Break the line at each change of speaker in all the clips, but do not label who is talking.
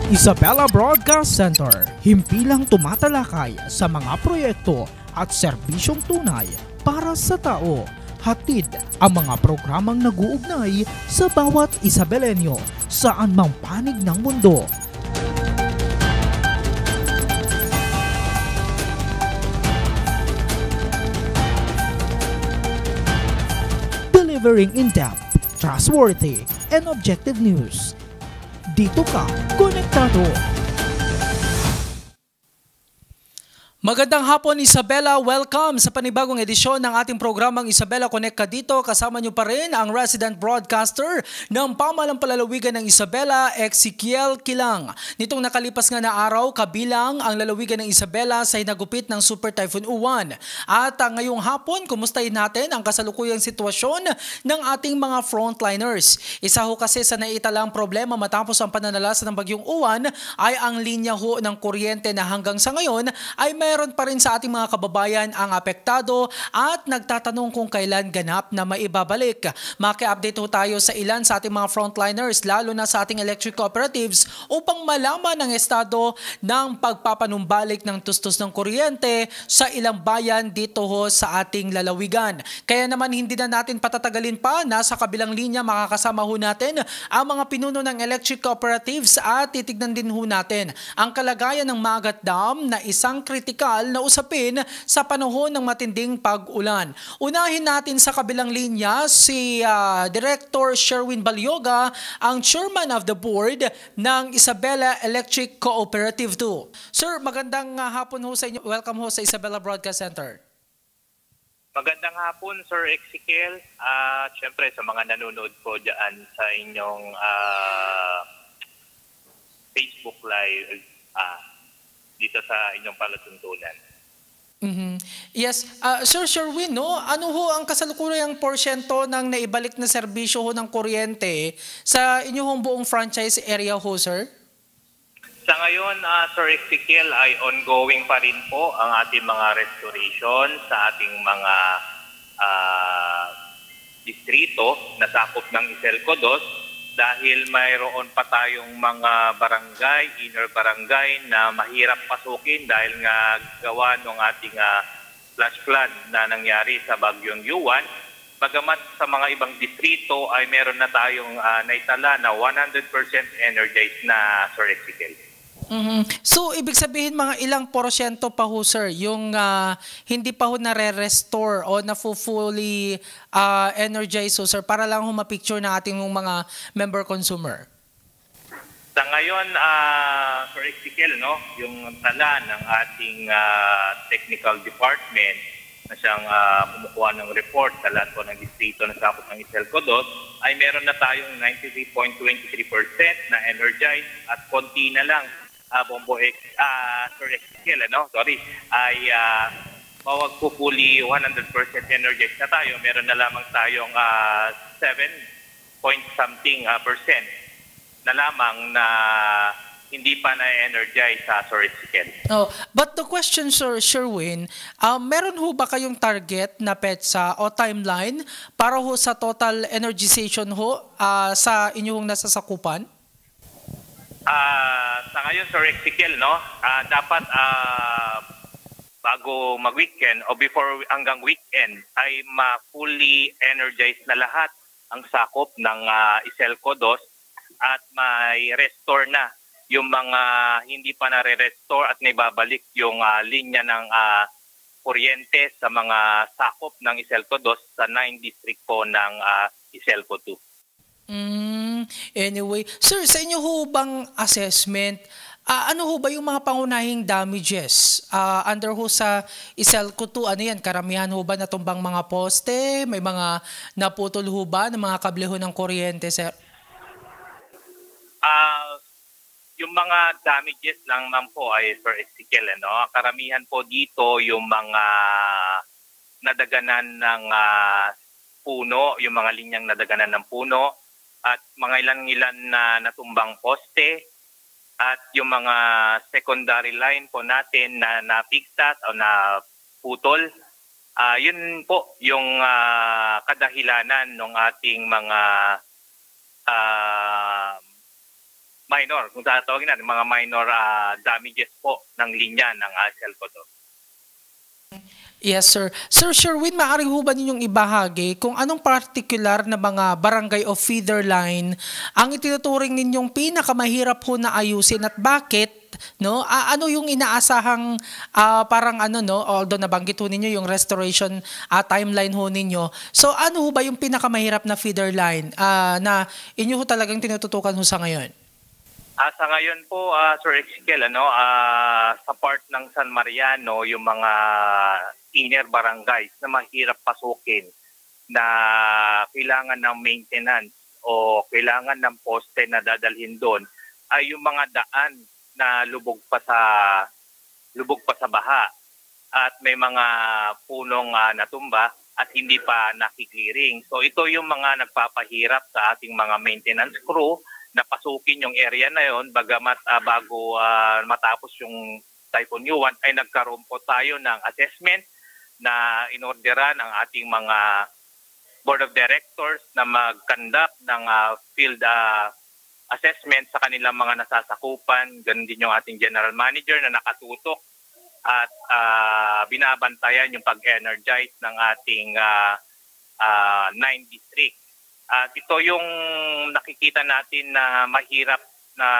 Isabela Broadcast Center, himpilang tumatalakay sa mga proyekto at serbisyong tunay para sa tao. Hatid ang mga programang nag-uugnay sa bawat Isabelenyo saan mang panig ng mundo. Delivering in-depth, trustworthy, and objective news. Dito ka, konektado. Magandang hapon Isabela, welcome sa panibagong edisyon ng ating programang Isabela Connect ka dito. Kasama nyo pa rin ang resident broadcaster ng Pamahalang Palalawigan ng Isabela, Ezekiel Kilang. Nitong nakalipas nga na araw, kabilang ang lalawigan ng Isabela sa hinagupit ng Super Typhoon Uwan. At ngayong hapon, kumustahin natin ang kasalukuyang sitwasyon ng ating mga frontliners. Isa ho kasi sa naitalang problema matapos ang pananalasa ng bagyong Uwan ay ang linya ho ng kuryente na hanggang sa ngayon ay meron pa rin sa ating mga kababayan ang apektado at nagtatanong kung kailan ganap na maibabalik. Maki-update ho tayo sa ilan sa ating mga frontliners lalo na sa ating electric cooperatives upang malaman ang estado ng pagpapanumbalik ng tustos ng kuryente sa ilang bayan dito ho sa ating lalawigan. Kaya naman hindi na natin patatagalin pa, nasa kabilang linya makakasama ho natin ang mga pinuno ng electric cooperatives at titignan din ho natin ang kalagayan ng Magat Dam na isang kritikal na usapin sa panahon ng matinding pag-ulan. Unahin natin sa kabilang linya si Director Sherwin Balyoga, ang Chairman of the Board ng Isabela Electric Cooperative 2. Sir, magandang hapon ho sa inyo. Welcome ho sa Isabela Broadcast Center.
Magandang hapon, Sir Ezekiel. Siyempre sa mga nanonood po dyan sa inyong Facebook Live dito sa inyong palatuntunan.
Yes, Sir Sherwin, no? Ano ho ang kasalukuyang porsyento ng naibalik na serbisyo ho ng kuryente sa inyong buong franchise area ho, sir?
Sa ngayon, Sir Ezekiel, ay ongoing pa rin po ang ating mga restoration sa ating mga distrito na sakop ng Iselco 2 dahil mayroon pa tayong mga barangay, inner barangay na mahirap pasukin dahil nga gawa ng ating flash flood na nangyari sa bagyong Uwan. Bagamat sa mga ibang distrito ay meron na tayong naitala na 100% energized na, Sir Ezekiel.
So, ibig sabihin mga ilang porsyento pa ho, sir, yung hindi pa ho nare-restore o na-fully energized ho, sir, para lang ho ma-picture na ating mga member consumer?
Sa ngayon, Sir Ezekiel, no, yung tala ng ating technical department na siyang kumukuha ng report sa lahat po ng distrito na sakop ng Iselco 2 ay meron na tayong 93.23% na energized at konti na lang Sir Ezekiel, ay mawag po fully 100% energized na tayo. Meron na lamang tayong 7 point something percent na lamang na hindi pa na-energize sa Sir Ezekiel.
Oh, but the question, Sir Sherwin, meron ho ba kayong target na PETSA o timeline para ho sa total energization ho sa inyong nasasakupan?
Sa ngayon, Sir Ezekiel, dapat bago mag-weekend o before hanggang weekend ay ma-fully energized na lahat ang sakop ng Iselco 2 at may restore na yung mga hindi pa nare-restore at naibabalik yung linya ng kuryente sa mga sakop ng Iselco 2 sa 9 district po ng Iselco 2.
Anyway, sir, sa inyo ho bang assessment, ano ho ba yung mga pangunahing damages under ho sa Iselco 2? Ano yan, karamihan ho ba natumbang mga poste? May mga naputol ho ba ng mga kable ho ng kuryente, sir?
Yung mga damages lang naman po ay, Sir Ezekiel, karamihan po dito yung mga nadaganan ng puno, yung mga linyang nadaganan ng puno, at mga ilan na natumbang poste at yung mga secondary line po natin na napigtas o na putol. Yun po yung kadahilanan ng ating mga minor, kung tatawagin natin, mga minor damages po ng linya ng Selcodo.
Yes, sir. Sir Sherwin, maaari ho ba ninyong ibahagi kung anong particular na mga barangay o feeder line ang itinuturing ninyong pinakamahirap ho na ayusin at bakit? No? Ano yung inaasahang parang ano, no? Although nabanggit ho ninyo yung restoration timeline ho ninyo. So ano ho ba yung pinakamahirap na feeder line na inyo ho talagang tinututukan ho sa ngayon?
Sa ngayon po, Sir Ezekiel, sa part ng San Mariano, yung mga inner barangays na mahirap pasukin na kailangan ng maintenance o kailangan ng poste na dadalhin doon ay yung mga daan na lubog pa sa baha at may mga punong natumba at hindi pa nakiklearing. So ito yung mga nagpapahirap sa ating mga maintenance crew na pasukin yung area na yon, bagamat bago matapos yung Typhoon Yuan ay nagkaroon po tayo ng assessment na inorderan ang ating mga board of directors na mag-conduct ng field assessment sa kanilang mga nasasakupan. Ganun din yung ating general manager na nakatutok at binabantayan yung pag-energize ng ating 9 district. At ito yung nakikita natin na mahirap na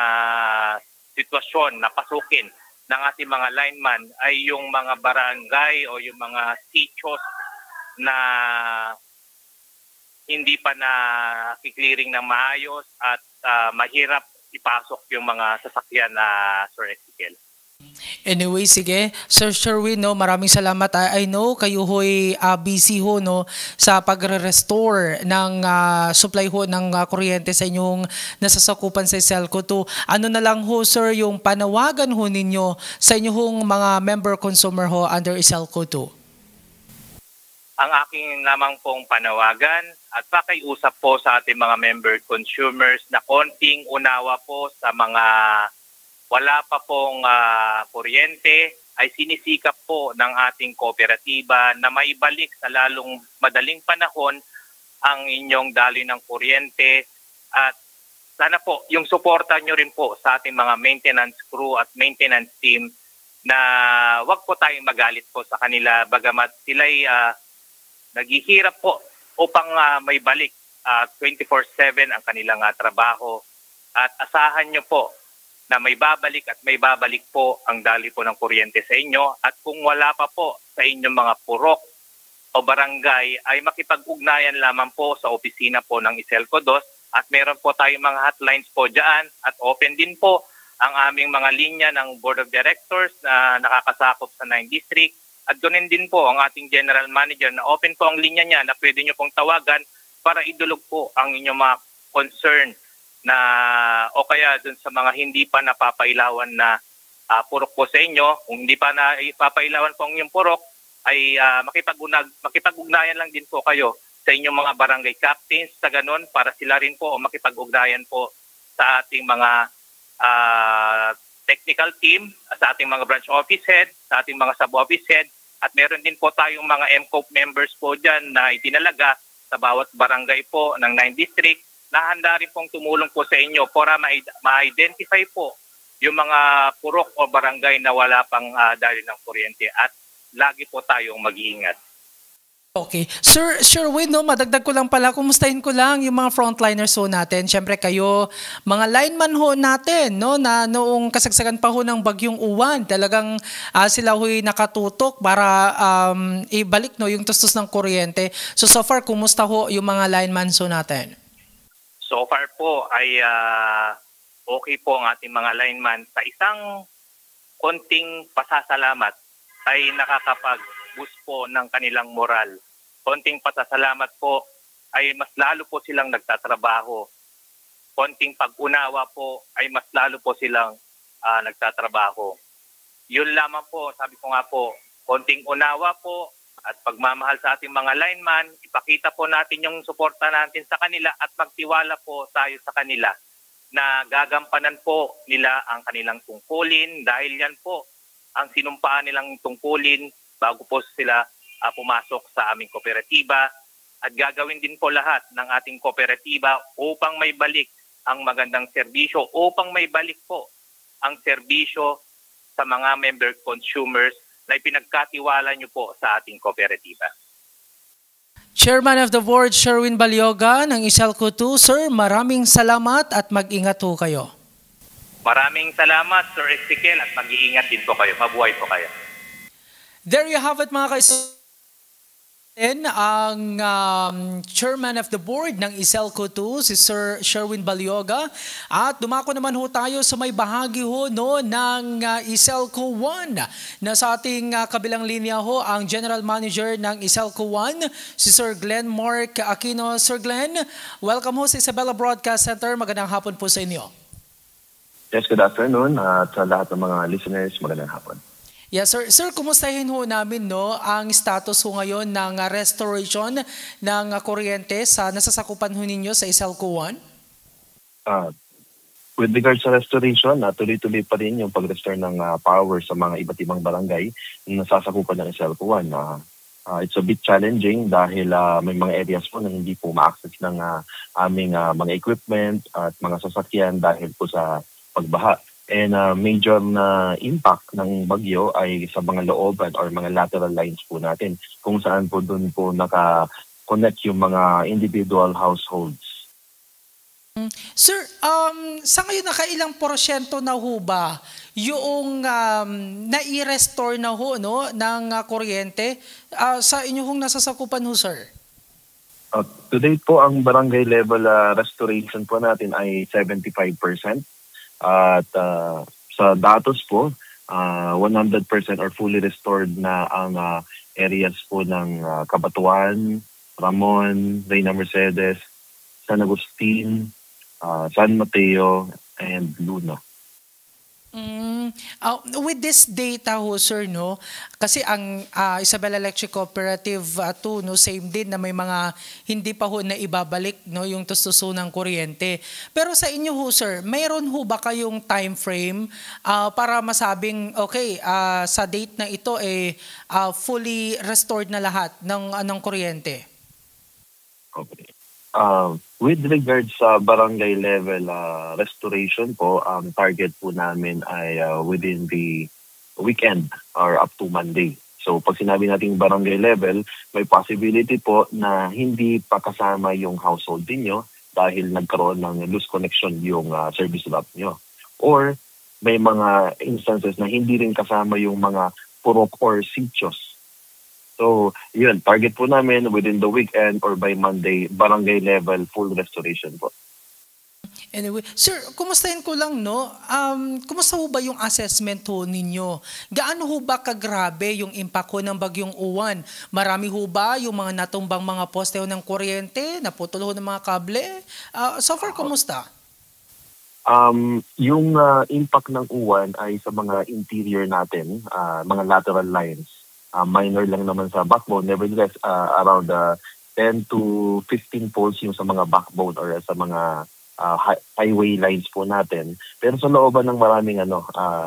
sitwasyon na pasukin ng ating mga lineman ay yung mga barangay o yung mga sitios na hindi pa na-clearing ng maayos at mahirap ipasok yung mga sasakyan na Sir Ezekiel.
Anyway, sige. Sir Sherwin, no, maraming salamat. I know kayo ho'y busy ho, no, sa pagre-restore ng supply ho ng kuryente sa inyong nasasakupan sa Selco 2. Ano na lang ho, sir, yung panawagan ho ninyo sa inyong mga member consumer ho under Selco 2?
Ang aking lamang pong panawagan at pakiusap po sa ating mga member consumers na konting unawa po sa mga wala pa pong kuryente ay sinisikap po ng ating kooperatiba na maibalik sa lalong madaling panahon ang inyong daloy ng kuryente at sana po yung suporta nyo rin po sa ating mga maintenance crew at maintenance team na wag po tayong magalit po sa kanila bagamat sila'y naghihirap po upang may balik 24/7 ang kanilang trabaho at asahan nyo po na may babalik at may babalik po ang daloy po ng kuryente sa inyo at kung wala pa po sa inyong mga purok o barangay ay makipag-ugnayan lamang po sa opisina po ng Iselco 2 at meron po tayong mga hotlines po dyan at open din po ang aming mga linya ng Board of Directors na nakakasakop sa 9 District at ganoon din po ang ating General Manager na open po ang linya niya na pwede nyo pong tawagan para idulog po ang inyong mga concern na o kaya dun sa mga hindi pa napapailawan na purok po sa inyo. Kung hindi pa napapailawan po ang inyong purok, ay makipag-ugnayan lang din po kayo sa inyong mga barangay captains sa ganun para sila rin po makipag-ugnayan po sa ating mga technical team, sa ating mga branch office head, sa ating mga sub-office head, at meron din po tayong mga MCOP members po dyan na itinalaga sa bawat barangay po ng 9 District na handa rin pong tumulong po sa inyo para ma-identify po yung mga purok o barangay na wala pang daloy ng kuryente at lagi po tayong mag-iingat.
Okay. Sir Sherwin, no, madagdag ko lang pala, kumustahin ko lang yung mga frontliners ho natin. Siyempre kayo, mga lineman ho natin, no, na noong kasagsagan pa ho ng Bagyong Uwan, talagang sila ho'y nakatutok para ibalik no, yung tustos ng kuryente. So far, kumusta ho yung mga lineman ho natin?
So far po ay okay po ang ating mga lineman. Sa isang konting pasasalamat ay nakakapag-boost po ng kanilang moral. Konting pasasalamat po ay mas lalo po silang nagtatrabaho. Konting pag-unawa po ay mas lalo po silang nagtatrabaho. Yun lamang po, sabi ko nga po, konting unawa po at pagmamahal sa ating mga lineman, ipakita po natin yung suporta natin sa kanila at magtiwala po tayo sa kanila na gagampanan po nila ang kanilang tungkulin dahil yan po ang sinumpaan nilang tungkulin bago po sila pumasok sa aming kooperatiba at gagawin din po lahat ng ating kooperatiba upang may balik ang magandang serbisyo upang may balik po ang serbisyo sa mga member consumers na ipinagkatiwala nyo po sa ating kooperatiba.
Chairman of the Board, Sherwin Balyoga ng Iselco 2. Sir, maraming salamat at mag-ingat po kayo.
Maraming salamat, Sir Ezekiel, at mag-iingat din po kayo. Mabuhay po kayo.
There you have it, mga kaibigan. Ang chairman of the board ng Iselco 2, si Sir Sherwin Balyoga. At dumako naman ho tayo sa may bahagi ho no, ng Iselco 1 na sa ating kabilang linya ho ang General Manager ng Iselco 1, si Sir Glenn Mark Aquino. Sir Glenn, welcome ho sa Isabela Broadcast Center. Magandang hapon po sa inyo.
Yes, good afternoon at sa lahat ng mga listeners, magandang hapon.
Yes, sir. Sir, kumustahin ho namin no, ang status ho ngayon ng restoration ng kuryente sa nasasakupan ho ninyo sa Iselco 1?
With regards sa restoration, tuloy-tuloy pa rin yung pag-restore ng power sa mga iba't ibang barangay na nasasakupan ng Iselco 1. It's a bit challenging dahil may mga areas po na hindi po ma-access ng aming mga equipment at mga sasakyan dahil po sa pagbaha. And major na impact ng bagyo ay sa mga looban or mga lateral lines po natin kung saan po doon po naka-connect yung mga individual households.
Sir, sa ngayon nakailang porsyento na ho ba yung nai-restore na ho no, ng kuryente sa inyong nasasakupan ho, sir?
Today po ang barangay level restoration po natin ay 75%. At sa datos po, 100% or fully restored na ang areas po ng Cabanatuan, Ramon, Reyna Mercedes, San Agustin, San Mateo, and Luna.
With this data ho, sir, no, kasi ang Isabela Electric Cooperative 2, no, same din na may mga hindi pa ho na ibabalik no, yung tustuso ng kuryente. Pero sa inyo ho, sir, mayroon ho ba kayong time frame para masabing, okay, sa date na ito, fully restored na lahat ng kuryente?
Okay. With regards sa barangay level restoration po, ang target po namin ay within the weekend or up to Monday. So pag sinabi natin barangay level, may possibility po na hindi pa kasama yung household niyo dahil nagkaroon ng loose connection yung service lot niyo. Or may mga instances na hindi rin kasama yung mga purok or sitios. So, yun, target po namin within the weekend or by Monday, barangay level full restoration po.
Anyway, sir, kumustahin ko lang, no? Kumusta ho ba yung assessment ho ninyo? Gaano ho ba kagrabe yung impact ho ng bagyong Uwan? Marami ho ba yung mga natumbang mga poste ho ng kuryente, naputol ho ng mga kable? So far, kumusta?
Yung impact ng Uwan ay sa mga interior natin, mga lateral lines. Minor lang naman sa backbone. Nevertheless, around 10 to 15 poles yung sa mga backbone or sa mga highway lines po natin. Pero sa looban ng maraming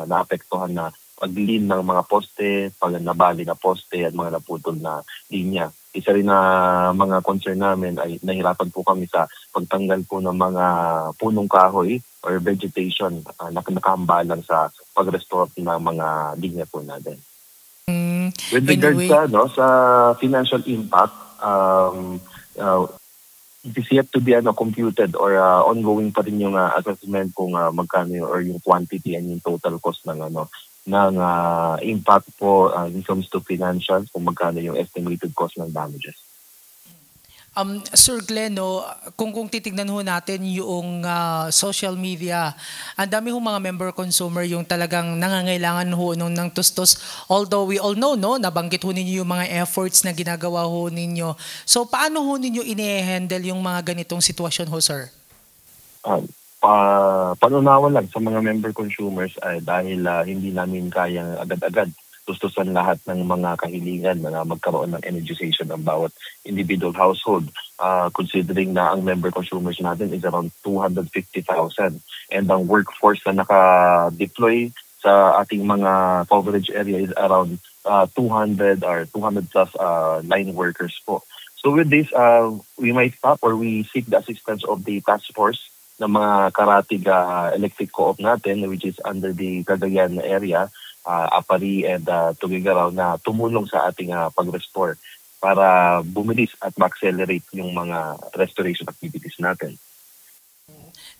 naapektuhan na pag-lean ng mga poste, pag nabali na poste at mga naputol na linya. Isa rin na mga concern namin ay nahirapan po kami sa pagtanggal po ng mga punong kahoy or vegetation na nakahambalang sa pag-restore ng mga linya po natin. With regards sa financial impact, it is yet to be computed or ongoing pa rin yung assessment kung magkano or yung quantity and yung total cost ng impact po when it comes to financial, kung magkano yung estimated cost ng damages.
Sir Glenn, no, kung titignan ho natin yung social media, ang dami ho mga member consumer yung talagang nangangailangan ho ng tustos. Although we all know, no, nabanggit ho ninyo yung mga efforts na ginagawa ho ninyo. So paano ho ninyo ine-handle yung mga ganitong sitwasyon ho, sir?
Panunawan lang sa mga member consumers dahil hindi namin kayang agad-agad tustusan lahat ng mga kahilingan na magkaroon ng energization ng bawat individual household. Considering na ang member consumers natin is around 250,000 and ang workforce na naka-deploy sa ating mga coverage area is around 200 or 200 plus line workers po. So with this, we might stop or we seek the assistance of the task force ng mga Karatig electric co-op natin, which is under the Cagayan area, Apari and Tuguegarao, na tumulong sa ating pag-restore para bumilis at ma-accelerate yung mga restoration activities natin.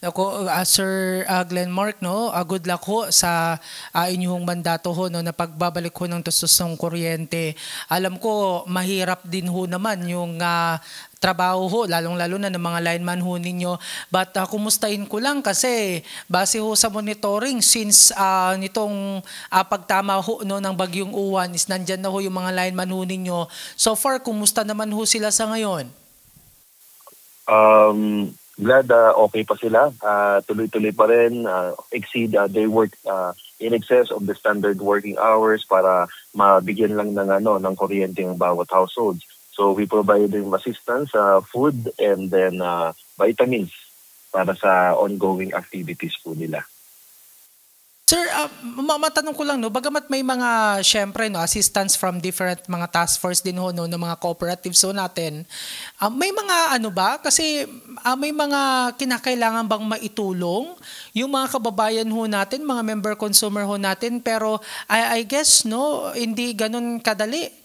Ako, Sir Glenmark, no, good luck ho sa inyong mandato ho, no, na pagbabalik ho ng tustos ng kuryente. Alam ko, mahirap din ho naman yung trabaho ho, lalong-lalo na ng mga lineman ho ninyo. But kumustahin ko lang kasi base ho sa monitoring, since nitong pagtama ho, no, ng Bagyong Uwan is nandyan na ho yung mga lineman ho ninyo. So far, kumusta naman ho sila sa ngayon?
Glad okay pa sila. Tuloy-tuloy pa rin. Exceed their work in excess of the standard working hours para mabigyan lang ng kuryente ang bawat household. So we provide them assistance, food, and then vitamins para sa ongoing activities po nila.
Sir, matanong ko lang, no, bagamat may mga, syempre, no, assistance from different mga task force din ho, no, ng mga cooperatives ho natin, may mga ano ba? Kasi may mga kinakailangan bang maitulong yung mga kababayan ho natin, mga member consumer ho natin, pero I guess, no, hindi ganun kadali.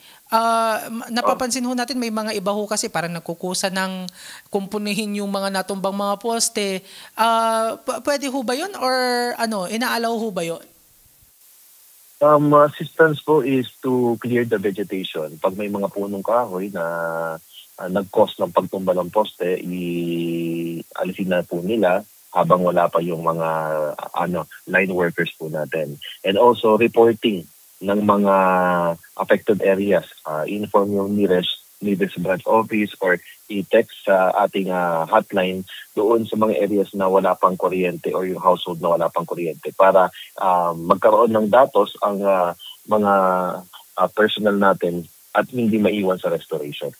Napapansin ho natin may mga iba ho kasi parang nagkukusa ng kumpunihin yung mga natumbang mga poste. Pwede ho ba yun or inaalaw ho ba yun?
Assistance po is to clear the vegetation. Pag may mga punong kahoy na nag-cause ng pagtumba ng poste, alisin na po nila habang wala pa yung mga line workers po natin. And also reporting ng mga affected areas. Inform yung nearest branch office or i-text sa ating hotline doon sa mga areas na wala pang kuryente or yung household na wala pang kuryente para magkaroon ng datos ang mga personnel natin at hindi maiwan sa restoration.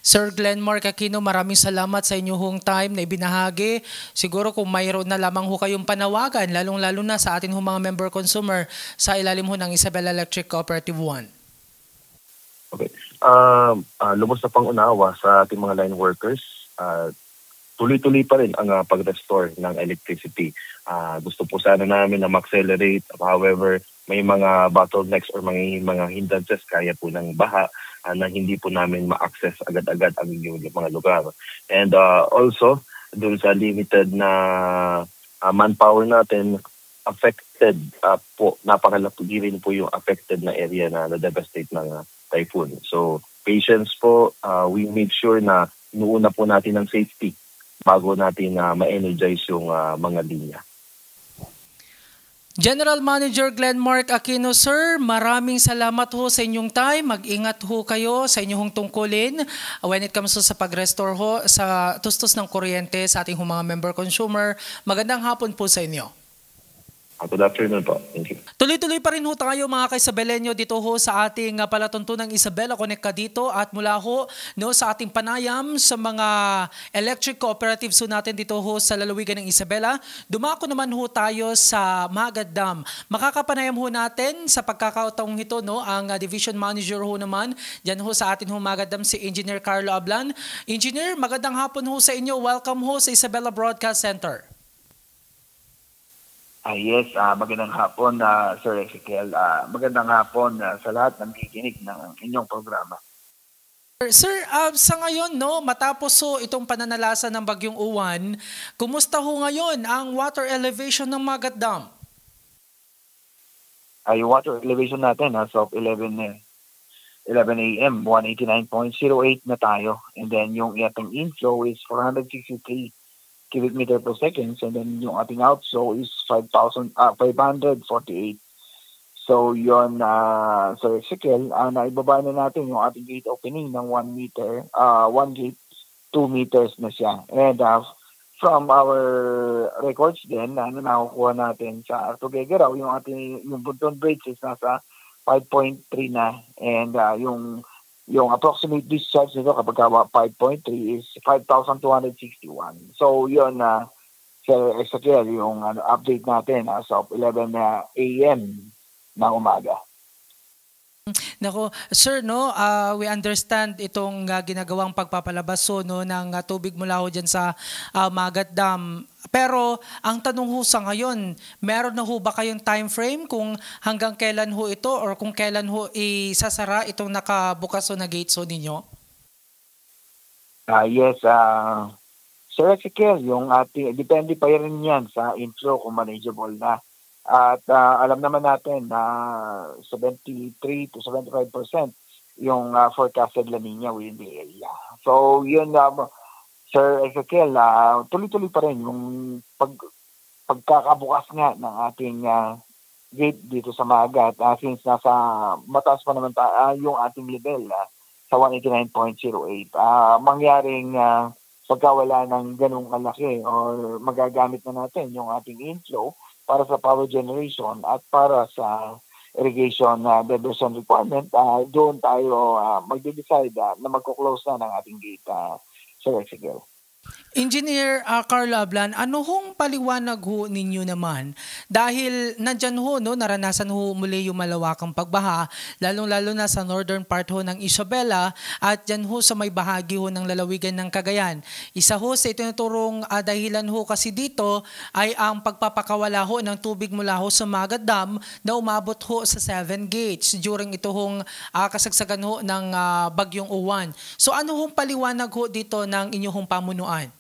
Sir Glenmark Aquino, maraming salamat sa inyong time na ibinahagi. Siguro kung mayroon na lamang ho kayong panawagan, lalong-lalo na sa atin mga member consumer sa ilalim ho ng Isabela Electric Cooperative 1.
Okay. Lubos na pang-unawa sa ating mga line workers. Tuloy-tuloy pa rin ang pag-restore ng electricity. Gusto po sana namin na ma-accelerate. However, may mga bottlenecks or mga hindrances kaya po ng baha na hindi po namin ma-access agad-agad ang mga lugar. And also, dun sa limited na manpower natin, affected po, napakalaki rin po yung affected na area na na-devastate ng typhoon. So, patience po, we make sure na inuuna po natin ang safety bago natin ma-energize yung mga linya.
General Manager Glenmark Aquino, sir, maraming salamat ho sa inyong time. Mag-ingat ho kayo sa inyong tungkulin when it comes to sa pag-restore ho sa tustos ng kuryente sa ating mga member consumer. Magandang hapon po sa inyo.
Good afternoon po. Thank you.
Tuloy-tuloy pa rin ho tayo mga kaisabelenyo dito ho sa ating palatuntunang Isabela Connect ka dito at mula ho sa ating panayam sa mga electric cooperatives ho natin dito ho sa lalawigan ng Isabela. Dumako naman ho tayo sa Magad Dam. Makakapanayam ho natin sa pagkakataong ito ang division manager ho naman dyan ho sa atin ho Magad Dam, si Engineer Carlo Ablan. Engineer, magandang hapon ho sa inyo. Welcome ho sa Isabela Broadcast Center.
Yes, magandang hapon Sir Ezekiel. Magandang hapon sa lahat ng nakikinig ng inyong programa.
Sir, sa ngayon matapos itong pananalasa ng Bagyong Uwan, kumusta ho ngayon ang water elevation ng Magad Dam?
Yung water elevation natin as of 11 a.m. 189.08 na tayo. And then yung ating inflow is 463 cubic meter per second, and then yung ating outflow is 548. So yon Sir Ezekiel, naibaba na natin yung ating gate opening ng 1 meter, 1 gate, 2 meters na siya. And from our records din, nakukuha natin sa Tuguegarao, yung Bunton Bridge is nasa 5.3 na, and yung approximate discharge nito kapag 5.3 is 5,261. So yun Sir Ezekiel, yung update natin as of 11 a.m. na umaga.
Nako, sir, no, we understand itong ginagawang pagpapalabas no ng tubig mula ho diyan sa Magat Dam. Pero ang tanong ho sa ngayon, meron na ho ba kayong time frame kung hanggang kailan ho ito or kung kailan ho isasara itong nakabukas ho na gates ho ninyo?
Yes, Sir Ezekiel, yung ating, depende pa rin yan sa inflow kung manageable na. At alam naman natin na 73 to 75% yung forecasted La Nina within the area. So yun, Sir Ezekiel, tuloy-tuloy pa rin yung pagkakabukas nga ng ating gate dito sa Magat since nasa mataas pa naman yung ating level sa 189.08. Mangyaring pagkawala ng ganung kalaki or magagamit na natin yung ating inflow para sa power generation at para sa irrigation diversion requirement, doon tayo magde-decide na magko-close na ng ating gate, Sir Ezekiel.
Engineer Carl Ablan, ano hong paliwanag ho ninyo naman? Dahil nandyan ho, no, naranasan ho muli yung malawakang pagbaha, lalong-lalo na sa northern part ho ng Isabela at dyan ho sa may bahagi ho ng lalawigan ng Cagayan. Isa ho sa itinuturong dahilan ho kasi dito ay ang pagpapakawala ho ng tubig mula ho sa Magat Dam na umabot ho sa 7 gates during ito hong kasagsagan ho ng bagyong Uwan. So ano hong paliwanag ho dito ng inyong pamunuan?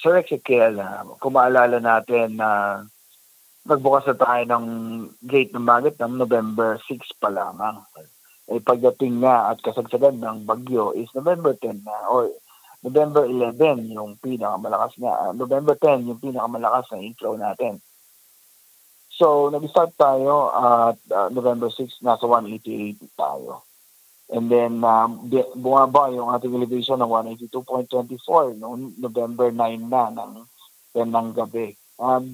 Sir Ezekiel, kung maalala natin na nagbukas na tayo ng gate ng Magat ng November 6 pa lamang. Pagdating nga at kasagsagan ng bagyo is November 10 na or November 11 yung pinakamalakas nga. November 10 yung pinakamalakas na inflow natin. So, nag-start tayo at November 6, nasa 188 tayo. And then, bumaba yung ating elevation ng 182.24 noong November 9 na ng 10 ng gabi.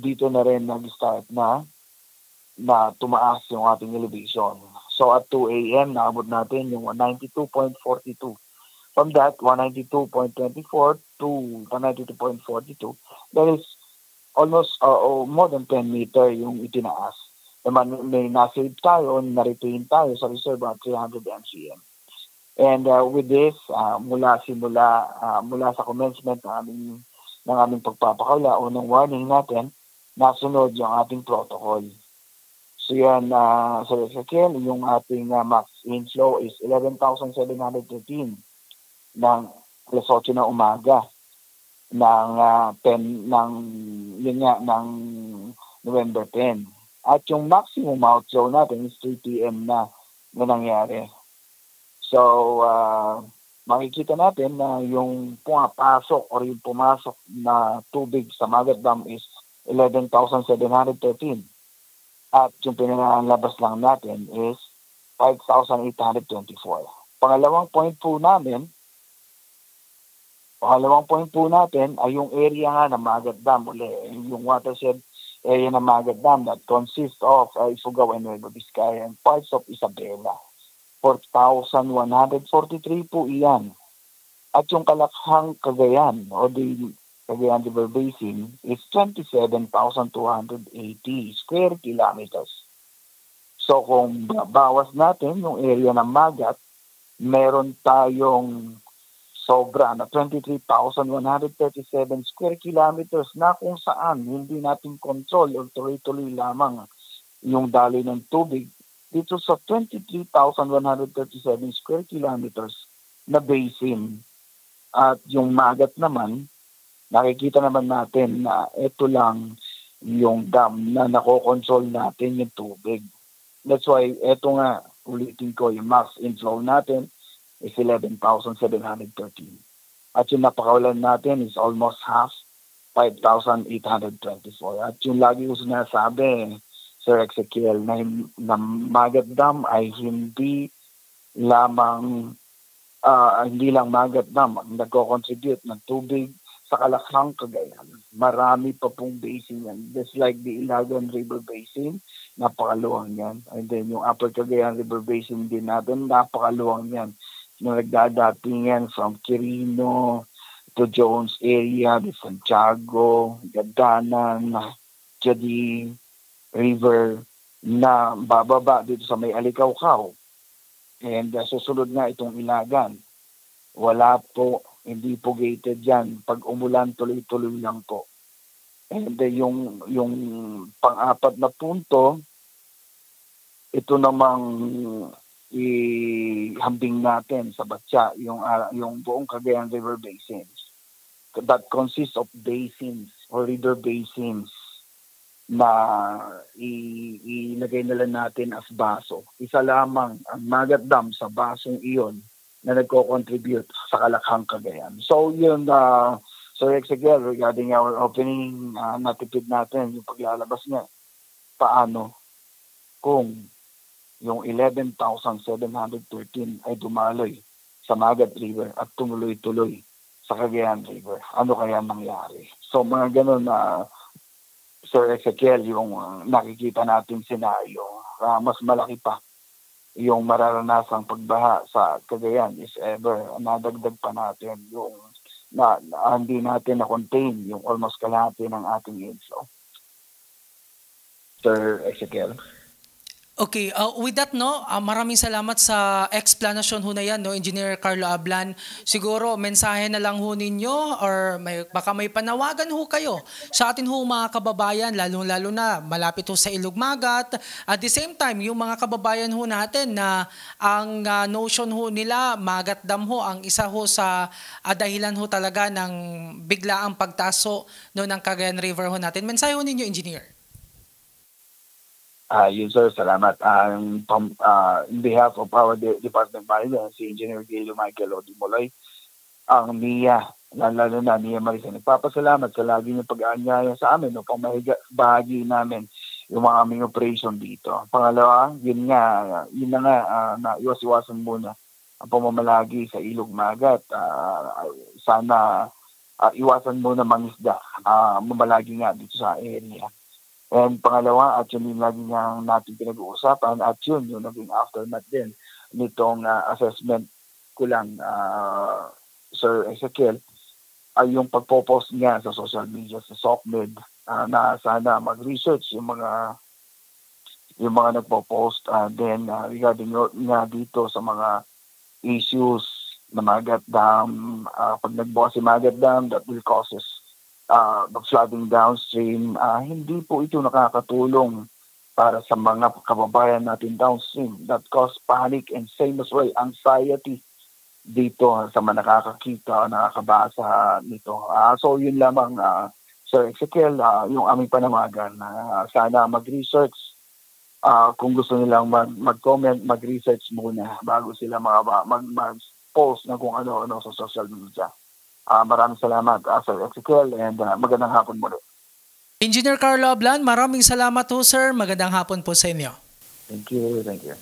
Dito na rin nag-start na tumaas yung ating elevation. So, at 2 a.m., naabot natin yung 192.42. From that, 192.24 to 192.42. That is almost more than 10 meter yung itinaas. May nasave tayo, na-retain tayo sa reserve at 300 MCM. And with this, mula sa commencement ng aming pagpapakaula o ng warning natin, nasunod yung ating protocol. So yan, Sir Ezekiel, yung ating max inflow is 11,713 ng alas 8 ng umaga ng November 10. At yung maximum outflow natin is 3 p.m. na nangyari. So, makikita natin na yung pumapasok or yung pumasok na tubig sa Magat Dam is 11,713. At yung pinalabas lang natin is 5,824. Pangalawang point po natin ay yung area nga ng Magat Dam uli, yung watershed area ng Magat Dam that consists of Ifugao and Nueva Vizcaya and parts of Isabela. 4,143 po iyan. At yung Kalakhang Cagayan o the Cagayan River Basin is 27,280 square kilometers. So kung bawas natin yung area ng Magat, meron tayong sobra na 23,137 square kilometers na kung saan hindi natin control o tuloy-tuloy lamang yung daloy ng tubig dito sa 23,137 square kilometers na basin. At yung Magat naman, nakikita naman natin na ito lang yung dam na nakokontrol natin yung tubig. That's why ito nga, ulitin ko, yung max inflow natin is 11,713. At yung napakaulan natin is almost half, 5,824. At yung lagi ko sinasabi, Sir Ezekiel, na Magat Dam ay hindi lang Magat Dam ang nagko-contribute ng tubig sa Kalakhang Cagayan. Marami pa pong basin yan. Just like the Ilagan River Basin, napakaluwang yan. And then yung Upper Cagayan River Basin din natin, napakaluwang yan. Na nagdadatingan from Quirino to Jones area, the Santiago, Gadanan, Jadi River, na bababa dito sa may Alikawkaw. And susunod nga itong Ilagan. Wala po, hindi po gated yan. Pag umulan, tuloy-tuloy lang po. And yung pang-apat na punto, ito namang ihambing natin sa Batya, yung buong Cagayan River basins. That consists of basins or river basins na ilagay nila natin as baso. Isa lamang ang Magat Dam sa basong iyon na nagko-contribute sa Kalakhang, Cagayan. So yun, Sir Ezekiel, regarding our opening, natipid natin yung paglalabas niya. Paano kung yung 11,713 ay dumaloy sa Magat River at tumuloy-tuloy sa Cagayan River? Ano kaya nangyari? So mga ganun na Sir Ezekiel, yung nakikita natin senaryo, mas malaki pa yung mararanasang pagbaha sa Cagayan is ever. Nadagdag pa natin yung hindi natin na-contain yung almost kalahati ng ating inflow. Sir Ezekiel.
Okay, with that maraming salamat sa explanation ho na yan, Engineer Carlo Ablan. Siguro mensahe na lang ho ninyo or baka may panawagan ho kayo sa atin ho mga kababayan, lalo na malapit ho sa Ilugmagat. At the same time, yung mga kababayan ho natin na ang notion ho nila, Magat Dam ho, ang isa ho sa dahilan ho talaga ng biglaang pagtaso ng Cagayan River ho natin. Mensahe ho ninyo, Engineer.
Yun sir, salamat. In behalf of our Department Manager, si Engineer Gaylio Michael Odimoloy, ang NIA, lalo na NIA Marisa, nagpapasalamat sa lagi niyong pag-aanyaya sa amin upang bahagi namin yung mga aming operation dito. Pangalawa, yun na nga, na iwas-iwasan muna ang pamamalagi sa Ilog-Magat. Sana iwasan muna mangisda, mamalagi nga dito sa area. And pangalawa, at yun yung lagi natin pinag-uusapan, at yun yung naging aftermath din nitong assessment ko lang, Sir Ezekiel, ay yung pagpo-post niya sa social media sa SOCMED na sana mag-research yung mga nagpo-post then regarding nga dito sa mga issues na Magat Dam, pag nagbukas si Magat Dam, that will causes flooding downstream. Hindi po ito nakakatulong para sa mga kababayan natin downstream. That cause panic and same as well anxiety dito sa mga nakakakita o nakakabasa nito. So yun lamang, Sir Ezekiel, yung aming panawagan na sana mag-research. Kung gusto nilang mag-comment, mag-research muna bago sila mag-post na kung ano-ano sa social media. Maraming salamat, Sir Ezekiel, and magandang hapon muli.
Engineer Carlo Ablan, maraming salamat ho, sir. Magandang hapon po sa inyo.
Thank you, thank you.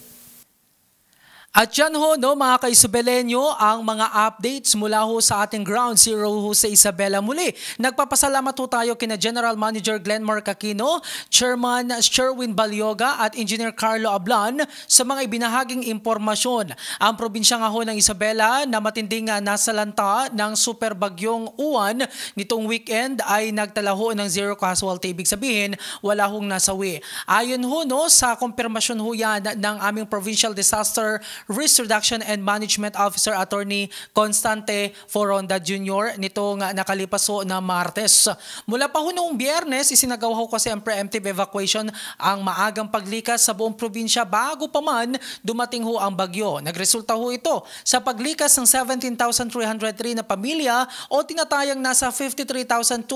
At yan ho, mga ka-Isabelenyo, ang mga updates mula ho sa ating ground zero ho sa Isabela. Muli, nagpapasalamat ho tayo kina General Manager Glenmar Aquino, Chairman Sherwin Balyoga at Engineer Carlo Ablan sa mga ibinahaging impormasyon. Ang probinsya nga ho ng Isabela na matinding nasalanta ng super bagyong Uwan nitong weekend ay nagtala ho ng zero casualty. Ibig sabihin, wala hong nasawi. Ayon ho sa kumpirmasyon ho yan ng aming Provincial Disaster Risk Reduction and Management Officer Attorney Constante Foronda Jr. nitong nakalipas ho na Martes. Mula pa ho noong Biyernes, isinagawa ho kasi ang preemptive evacuation, ang maagang paglikas sa buong probinsya bago pa man dumating ho ang bagyo. Nagresulta ho ito sa paglikas ng 17,303 na pamilya o tinatayang nasa 53,288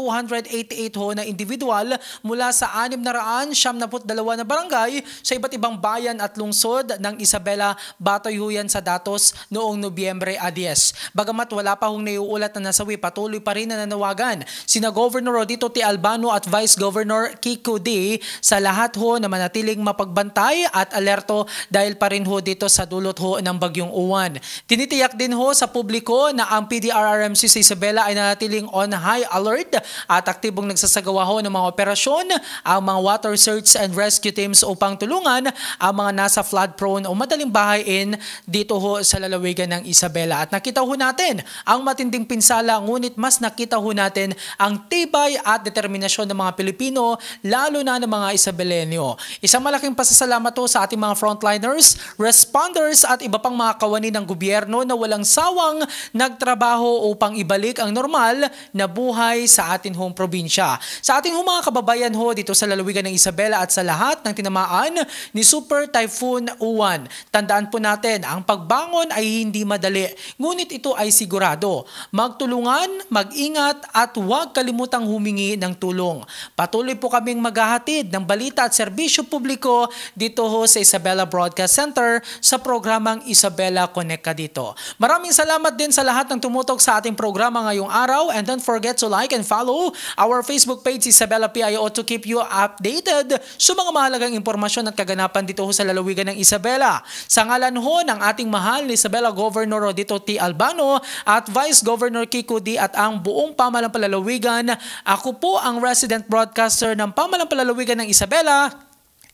ho na individual mula sa 672 na barangay sa iba't ibang bayan at lungsod ng Isabela, Batoy ho yan sa datos noong Nobyembre 10. Bagamat wala pa hong naiuulat na nasawi, patuloy pa rin na nanawagan sina Governor Rodito T. Albano at Vice Governor Kiko D. sa lahat ho na manatiling mapagbantay at alerto dahil pa rin ho dito sa dulot ho ng bagyong Uwan. Tinitiyak din ho sa publiko na ang PDRRMC sa Isabela ay nanatiling on high alert at aktibong nagsasagawa ho ng mga operasyon ang mga water search and rescue teams upang tulungan ang mga nasa flood prone o madaling bahay in natin dito ho sa lalawigan ng Isabela. At nakita ho natin ang matinding pinsala, ngunit mas nakita ho natin ang tibay at determinasyon ng mga Pilipino, lalo na ng mga Isabelenyo. Isang malaking pasasalamat ho sa ating mga frontliners, responders at iba pang mga kawani ng gobyerno na walang sawang nagtrabaho upang ibalik ang normal na buhay sa atin hong probinsya. Sa ating hong mga kababayan ho dito sa lalawigan ng Isabela at sa lahat ng tinamaan ni Super Typhoon Uwan. Tandaan po natin, ang pagbangon ay hindi madali, ngunit ito ay sigurado. Magtulungan, mag-ingat at huwag kalimutang humingi ng tulong. Patuloy po kaming maghahatid ng balita at serbisyo publiko dito ho sa Isabela Broadcast Center sa programang Isabela Connect ka dito. Maraming salamat din sa lahat ng tumutok sa ating programa ngayong araw, and don't forget to like and follow our Facebook page Isabela PIO to keep you updated sa mga mahalagang impormasyon at kaganapan dito ho sa lalawigan ng Isabela. Sa ngalan ho ng ating mahal ni Isabela Governor Rodito T. Albano at Vice Governor Kiko D. at ang buong pamahalang palalawigan, ako po ang resident broadcaster ng pamahalang palalawigan ng Isabela,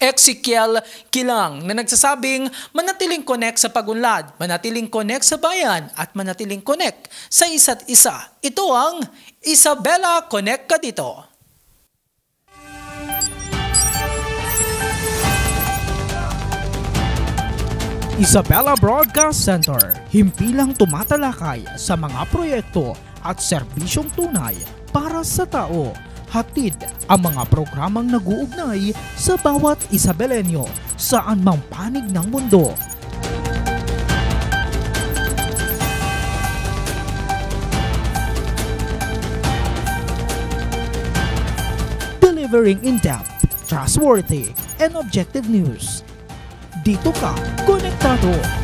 Ezekiel Kilang, na nagsasabing manatiling connect sa pagunlad, manatiling connect sa bayan at manatiling connect sa isa't isa. Ito ang Isabela Connect ka dito.
Isabela Broadcast Center, himpilang tumatalakay sa mga proyekto at serbisyong tunay para sa tao. Hatid ang mga programang nag-uugnay sa bawat Isabelenyo saan mang panig ng mundo. Delivering in-depth, trustworthy, and objective news. Dito ka, konektado.